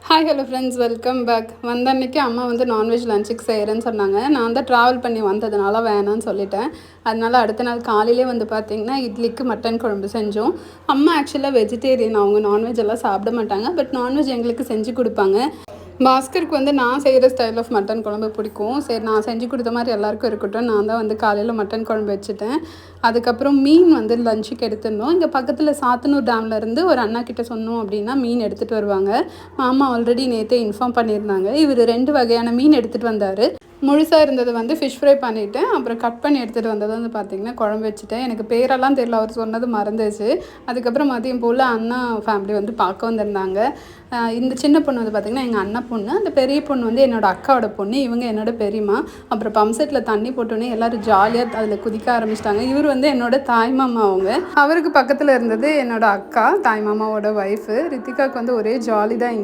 Hi hello friends, welcome back. வந்த அன்றைக்கி அம்மா வந்து நான்வெஜ் லஞ்சுக்கு செய்கிறேன்னு சொன்னாங்க. நான் தான் ட்ராவல் பண்ணி வந்ததுனால வேணான்னு சொல்லிட்டேன். அதனால் அடுத்த நாள் காலையிலே வந்து பார்த்திங்கன்னா இட்லிக்கு மட்டன் குழம்பு செஞ்சோம். அம்மா ஆக்சுவலாக வெஜிடேரியன், அவங்க நான்வெஜ் எல்லாம் சாப்பிட மாட்டாங்க. பட் நான்வெஜ் எங்களுக்கு செஞ்சு கொடுப்பாங்க. பாஸ்கருக்கு வந்து நான் செய்கிற ஸ்டைல் ஆஃப் மட்டன் குழம்பு பிடிக்கும். சரி, நான் செஞ்சு கொடுத்த மாதிரி எல்லாேருக்கும் இருக்கட்டும், நான் தான் வந்து காலையில் மட்டன் குழம்பு வச்சுட்டேன். அதுக்கப்புறம் மீன் வந்து லஞ்சுக்கு எடுத்துருந்தோம். இங்கே பக்கத்தில் சாத்தனூர் டேம்லேருந்து ஒரு அண்ணா கிட்டே சொன்னோம் அப்படின்னா மீன் எடுத்துகிட்டு வருவாங்க. மாமா ஆல்ரெடி நேற்றே இன்ஃபார்ம் பண்ணியிருந்தாங்க. இவர் 2 வகையான மீன் எடுத்துகிட்டு வந்தார். முழுசாக இருந்தது வந்து ஃபிஷ் ஃப்ரை பண்ணிவிட்டேன். அப்புறம் கட் பண்ணி எடுத்துகிட்டு வந்தது வந்து பார்த்திங்கன்னா குழம்பு வச்சுட்டேன். எனக்கு பேரெல்லாம் தெரியல, அவர் சொன்னது மறந்துச்சு. அதுக்கப்புறம் மதியம் போல் அண்ணா ஃபேமிலி வந்து பார்க்க வந்திருந்தாங்க. இந்த சின்ன பொண்ணு வந்து பார்த்திங்கன்னா எங்கள் அண்ணா பொண்ணு, அந்த பெரிய பொண்ணு வந்து என்னோடய அக்காவோட பொண்ணு, இவங்க என்னோடய பெரியம்மா. அப்புறம் பம்ப் செட்டில் தண்ணி போட்டோன்னே எல்லோரும் ஜாலியாக அதில் குதிக்க ஆரம்பிச்சிட்டாங்க. இவர் வந்து என்னோட தாய் மாமா. அவருக்கு பக்கத்தில் இருந்தது என்னோடய அக்கா, தாய் மாமாவோட ஒய்ஃபு. ரித்திகாவுக்கு வந்து ஒரே ஜாலி தான் இங்கே.